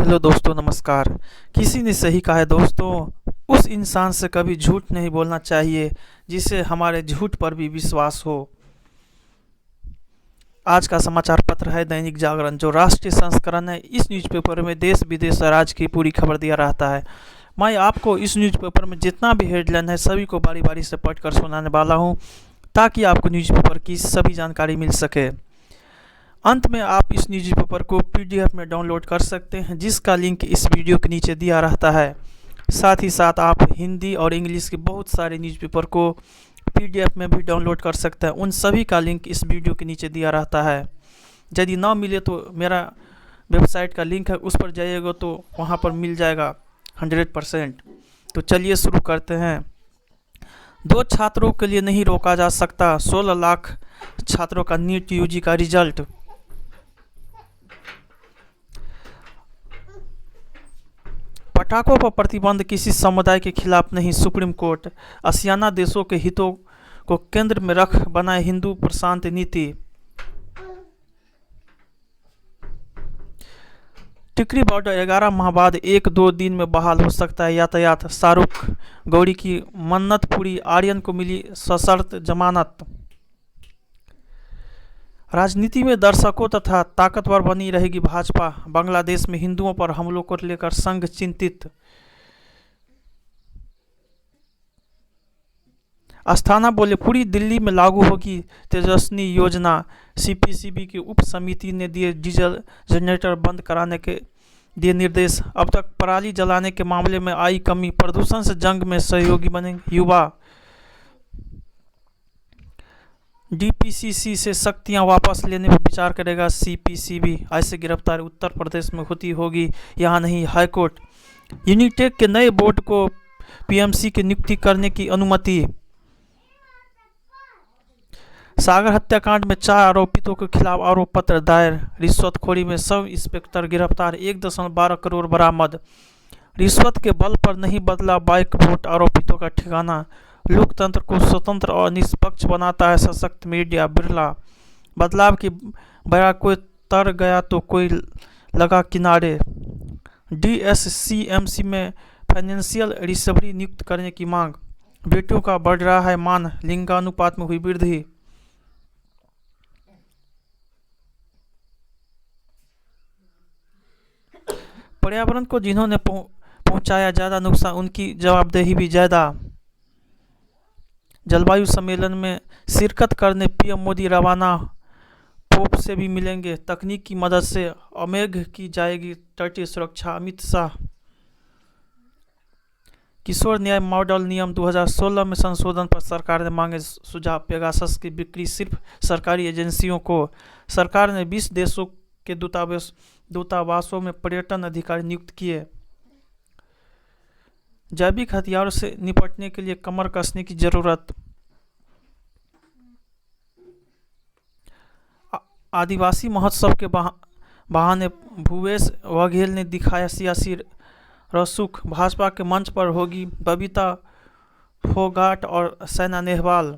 Hello दोस्तों, नमस्कार। किसी ने सही कहा है दोस्तों, उस इंसान से कभी झूठ नहीं बोलना चाहिए जिससे हमारे झूठ पर भी विश्वास हो। आज का समाचार पत्र है दैनिक जागरण, जो राष्ट्रीय संस्करण है। इस न्यूज़पेपर में देश विदेश और राज्य की पूरी खबर दिया रहता है। मैं आपको इस न्यूज़पेपर में जितना भी हेडलाइन है सभी को बारी बारी से पढ़कर सुनाने वाला हूँ, ताकि आपको न्यूज़पेपर की सभी जानकारी मिल सके। अंत में आप इस न्यूज़पेपर को पीडीएफ में डाउनलोड कर सकते हैं, जिसका लिंक इस वीडियो के नीचे दिया रहता है। साथ ही साथ आप हिंदी और इंग्लिश के बहुत सारे न्यूज़पेपर को पीडीएफ में भी डाउनलोड कर सकते हैं। उन सभी का लिंक इस वीडियो के नीचे दिया रहता है। यदि ना मिले तो मेरा वेबसाइट का लिंक है, उस पर जाइएगा तो वहाँ पर मिल जाएगा 100%। तो चलिए शुरू करते हैं। 2 छात्रों के लिए नहीं रोका जा सकता, 16 लाख छात्रों का नीट यूजी का रिजल्ट। पटाखों पर प्रतिबंध किसी समुदाय के खिलाफ नहीं, सुप्रीम कोर्ट। आसियाना देशों के हितों को केंद्र में रख बनाए हिंदू प्रशांत नीति। टिकरी बॉर्डर 11 माह बाद 1-2 दिन में बहाल हो सकता है यातायात। शाहरुख गौरी की मन्नत पूरी, आर्यन को मिली सशर्त जमानत। राजनीति में दर्शकों तथा ताकतवर बनी रहेगी भाजपा। बांग्लादेश में हिंदुओं पर हमलों को लेकर संघ चिंतित। अस्थाना बोले, पूरी दिल्ली में लागू होगी तेजस्विनी योजना। सीपीसीबी की उप समिति ने दिए डीजल जनरेटर बंद कराने के दिए निर्देश। अब तक पराली जलाने के मामले में आई कमी, प्रदूषण से जंग में सहयोगी बनेंगे युवा। डीपीसीसी से शक्तियां वापस लेने पर विचार करेगा सीपीसीबी। ऐसे गिरफ्तारी उत्तर प्रदेश में होगी, यहाँ नहीं, हाईकोर्ट। यूनिटेक के नए बोर्ड को पीएमसी की नियुक्ति करने की अनुमति। सागर हत्याकांड में 4 आरोपितों के खिलाफ आरोप पत्र दायर। रिश्वतखोरी में सब इंस्पेक्टर गिरफ्तार, 1.12 करोड़ बरामद। रिश्वत के बल पर नहीं बदला बाइक वोट, आरोपितों का ठिकाना। लोकतंत्र को स्वतंत्र और निष्पक्ष बनाता है सशक्त मीडिया, बिरला। बदलाव की बया कोई तर गया तो कोई लगा किनारे। डीएससीएमसी में फाइनेंशियल रिकवरी नियुक्त करने की मांग। बेटियों का बढ़ रहा है मान, लिंगानुपात में हुई वृद्धि। पर्यावरण को जिन्होंने पहुंचाया ज़्यादा नुकसान, उनकी जवाबदेही भी ज़्यादा। जलवायु सम्मेलन में शिरकत करने पीएम मोदी रवाना, पोप से भी मिलेंगे। तकनीक की मदद से अमेघ की जाएगी तटीय सुरक्षा, अमित शाह। किशोर न्याय मॉडल नियम 2016 में संशोधन पर सरकार ने मांगे सुझाव। पेगासस की बिक्री सिर्फ सरकारी एजेंसियों को। सरकार ने 20 देशों के दूतावासों में पर्यटन अधिकारी नियुक्त किए। जैविक हथियारों से निपटने के लिए कमर कसने की जरूरत। आदिवासी महोत्सव के बहाने भूपेश बघेल ने दिखाया सियासी रसूख। भाजपा के मंच पर होगी बबीता फोगाट और साइना नेहवाल।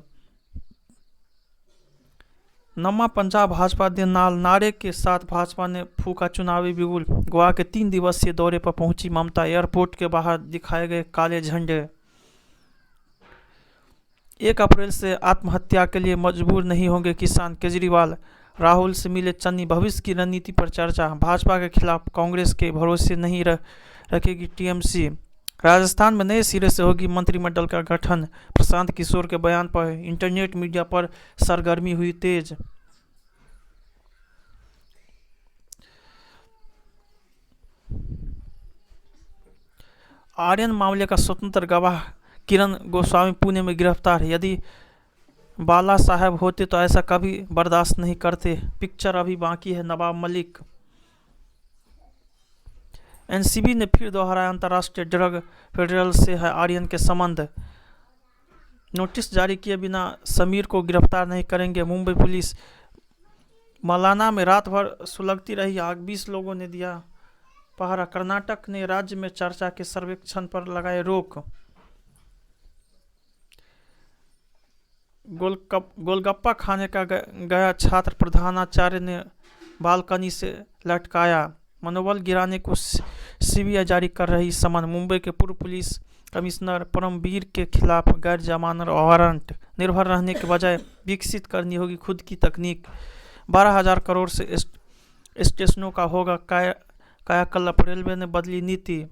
नम्मा पंजाब भाजपा दे नाल नारे के साथ भाजपा ने फूका चुनावी बिगुल। गोवा के 3 दिवसीय दौरे पर पहुंची ममता, एयरपोर्ट के बाहर दिखाए गए काले झंडे। 1 अप्रैल से आत्महत्या के लिए मजबूर नहीं होंगे किसान, केजरीवाल। राहुल से मिले चन्नी, भविष्य की रणनीति पर चर्चा। भाजपा के खिलाफ कांग्रेस के भरोसे नहीं रखेगी टीएमसी। राजस्थान में नए सिरे से होगी मंत्रिमंडल का गठन। प्रशांत किशोर के बयान पर इंटरनेट मीडिया पर सरगर्मी हुई तेज। आर्यन मामले का स्वतंत्र गवाह किरण गोस्वामी पुणे में गिरफ्तार। यदि बाला साहब होते तो ऐसा कभी बर्दाश्त नहीं करते। पिक्चर अभी बाकी है, नवाब मलिक। एनसीबी ने फिर दोहराया अंतर्राष्ट्रीय ड्रग फेडरल से है आर्यन के संबंध। नोटिस जारी किए बिना समीर को गिरफ्तार नहीं करेंगे मुंबई पुलिस। मौलाना में रात भर सुलगती रही आग, 20 लोगों ने दिया पहरा। कर्नाटक ने राज्य में चर्चा के सर्वेक्षण पर लगाए रोक। गोलगप्पा खाने का गया छात्र, प्रधानाचार्य ने बालकनी से लटकाया। मनोबल गिराने को सीबीआई जारी कर रही समन। मुंबई के पूर्व पुलिस कमिश्नर परमवीर के खिलाफ गैर जमानत वारंट। निर्भर रहने के बजाय विकसित करनी होगी खुद की तकनीक। 12,000 करोड़ से स्टेशनों का होगा कायाकल्प। रेलवे ने बदली नीति।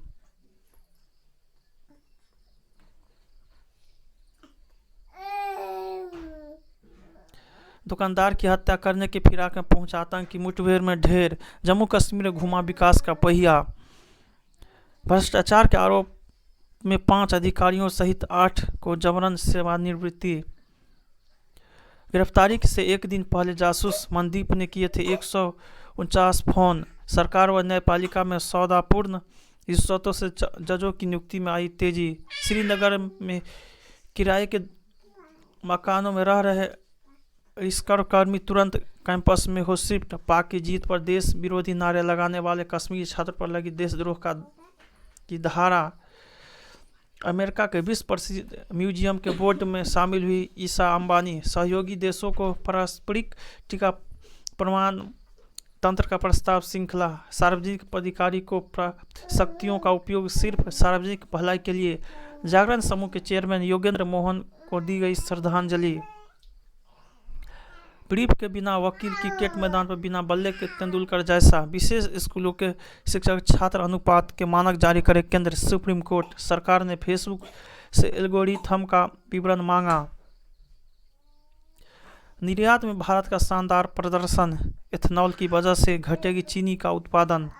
दुकानदार की हत्या करने की फिराक में पहुंचा आतंकी। मुठभेड़ में ढेर। जम्मू कश्मीर में घुमा विकास का पहिया। भ्रष्टाचार के आरोप में 5 अधिकारियों सहित 8 को जबरन सेवानिवृत्ति। गिरफ्तारी से एक दिन पहले जासूस मनदीप ने किए थे 149 फोन। सरकार व न्यायपालिका में सौदापूर्ण रिश्वतों से जजों की नियुक्ति में आई तेजी। श्रीनगर में किराए के मकानों में रह रहे कर्मी तुरंत कैंपस में हो शिफ्ट। पाक की जीत पर देश विरोधी नारे लगाने वाले कश्मीरी छात्र पर लगी देशद्रोह की धारा। अमेरिका के विश्व प्रसिद्ध म्यूजियम के बोर्ड में शामिल हुई ईशा अंबानी। सहयोगी देशों को पारस्परिक टीका प्रमाण तंत्र का प्रस्ताव श्रृंखला। सार्वजनिक अधिकारी को शक्तियों का उपयोग सिर्फ सार्वजनिक भलाई के लिए। जागरण समूह के चेयरमैन योगेंद्र मोहन को दी गई श्रद्धांजलि। ब्रीफ के बिना वकील, क्रिकेट मैदान पर बिना बल्ले के तेंदुलकर जैसा। विशेष स्कूलों के शिक्षक छात्र अनुपात के मानक जारी करे केंद्र। Supreme court. सरकार ने फेसबुक से एल्गोरिथम का विवरण मांगा। निर्यात में भारत का शानदार प्रदर्शन। एथेनॉल की वजह से घटेगी चीनी का उत्पादन।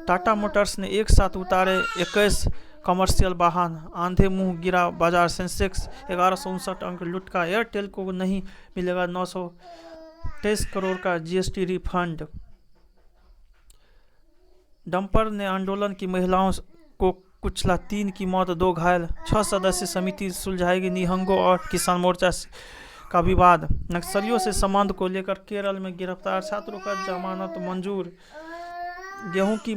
टाटा मोटर्स ने एक साथ उतारे 21 कमर्शियल वाहन। आंधे मुंह गिरा बाजार। सेंसेक्स 1159 अंक लुढ़का। एयरटेल को नहीं मिलेगा 923 करोड़ का जीएसटी रिफंड। डंपर ने आंदोलन की महिलाओं को कुचला। 3 की मौत, 2 घायल। 6 सदस्यीय समिति सुलझाएगी निहंगों और किसान मोर्चा का विवाद। नक्सलियों से संबंध को लेकर केरल में गिरफ्तार छात्रों का जमानत मंजूर। गेहूं की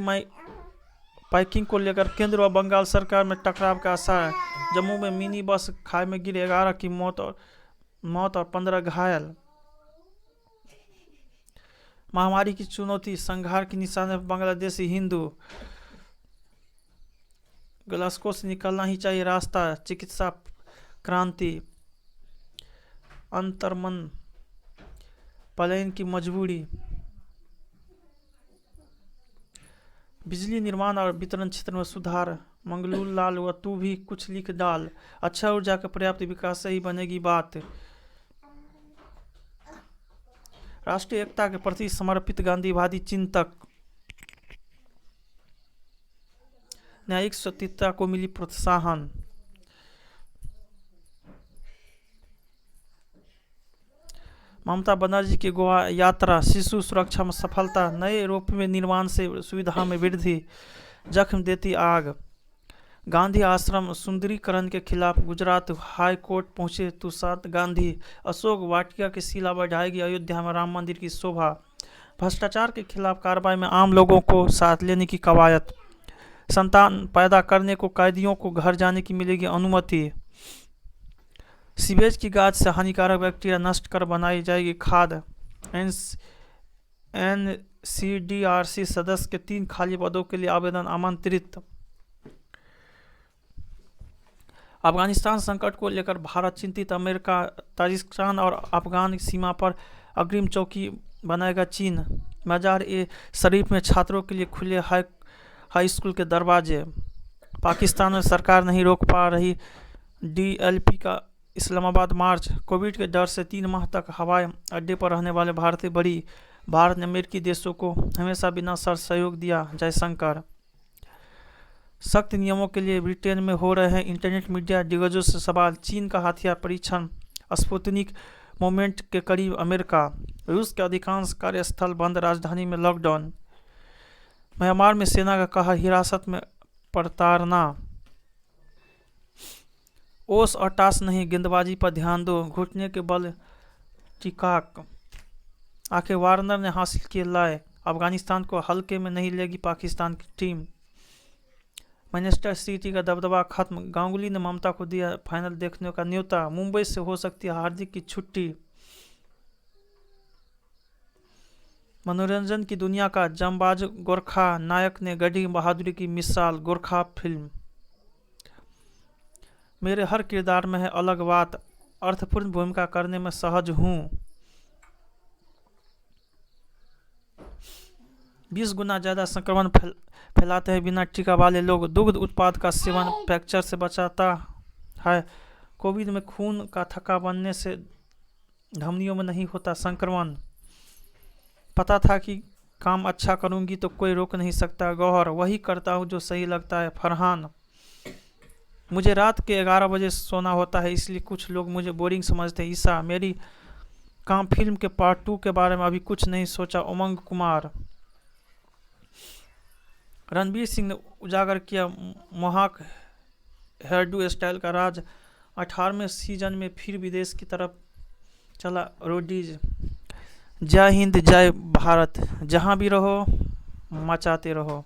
पैकिंग को लेकर केंद्र व बंगाल सरकार में टकराव का आसार। जम्मू में मिनी बस खाई में गिरे, 11 की मौत और 15 घायल। महामारी की चुनौती। संघार की निशाने पर बांग्लादेशी हिंदू। ग्लासगो से निकलना ही चाहिए रास्ता। चिकित्सा क्रांति। अंतर्मन पलायन की मजबूरी। बिजली निर्माण और वितरण क्षेत्र में सुधार। मंगलू लाल व तू भी कुछ लिख डाल। अच्छा ऊर्जा के पर्याप्त विकास से ही बनेगी बात। राष्ट्रीय एकता के प्रति समर्पित गांधीवादी चिंतक। न्यायिक स्वतंत्रता को मिली प्रोत्साहन। ममता बनर्जी की गोवा यात्रा। शिशु सुरक्षा में सफलता। नए रोपवे निर्माण से सुविधा में वृद्धि। जख्म देती आग। गांधी आश्रम सुंदरीकरण के खिलाफ गुजरात हाई कोर्ट पहुंचे तुषार गांधी। अशोक वाटिका की शिला बढ़ाएगी अयोध्या में राम मंदिर की शोभा। भ्रष्टाचार के खिलाफ कार्रवाई में आम लोगों को साथ लेने की कवायद। संतान पैदा करने को कैदियों को घर जाने की मिलेगी अनुमति। सीवेज की गाज से हानिकारक बैक्टीरिया नष्ट कर बनाई जाएगी खाद। एनसीडीआरसी सदस्य के 3 खाली पदों के लिए आवेदन आमंत्रित। अफगानिस्तान संकट को लेकर भारत चिंतित। अमेरिका ताजिकिस्तान और अफगान सीमा पर अग्रिम चौकी बनाएगा चीन। मजार ए शरीफ में छात्रों के लिए खुले हाई स्कूल के दरवाजे। पाकिस्तान में सरकार नहीं रोक पा रही डीएलपी का इस्लामाबाद मार्च। कोविड के डर से 3 माह तक हवाई अड्डे पर रहने वाले भारतीय बड़ी। भारत ने अमेरिकी देशों को हमेशा बिना शर्त सहयोग दिया। जयशंकर। सख्त नियमों के लिए ब्रिटेन में हो रहे हैं इंटरनेट मीडिया दिग्गजों से सवाल। चीन का हथियार परीक्षण। स्पुतनिक मोमेंट के करीब अमेरिका। रूस के अधिकांश कार्यस्थल बंद। राजधानी में लॉकडाउन। म्यांमार में सेना का कहा हिरासत में प्रताड़ना। ओस और टास नहीं, गेंदबाजी पर ध्यान दो। घुटने के बल टिकाक। आखिर वार्नर ने हासिल किए लय। अफगानिस्तान को हल्के में नहीं लेगी पाकिस्तान की टीम। मैनचेस्टर सिटी का दबदबा खत्म। गांगुली ने ममता को दिया फाइनल देखने का न्योता। मुंबई से हो सकती है हार्दिक की छुट्टी। मनोरंजन की दुनिया का जंबाज गोरखा नायक ने गढ़ी बहादुरी की मिसाल। गोरखा फिल्म। मेरे हर किरदार में है अलग बात, अर्थपूर्ण भूमिका करने में सहज हूँ। 20 गुना ज़्यादा संक्रमण फैलाते हैं बिना टीका वाले लोग। दुग्ध उत्पाद का सेवन फ्रैक्चर से बचाता है। कोविड में खून का थक्का बनने से धमनियों में नहीं होता संक्रमण। पता था कि काम अच्छा करूंगी तो कोई रोक नहीं सकता। गौहर, वही करता हूँ जो सही लगता है। फरहान, मुझे रात के 11 बजे सोना होता है, इसलिए कुछ लोग मुझे बोरिंग समझते हैं। ईसा, मेरी काम फिल्म के पार्ट 2 के बारे में अभी कुछ नहीं सोचा। उमंग कुमार, रणवीर सिंह ने उजागर किया मोहाक हेयरडू स्टाइल का राज। 18वें सीजन में फिर विदेश की तरफ चला रोडीज। जय हिंद, जय भारत, जहाँ भी रहो मचाते रहो।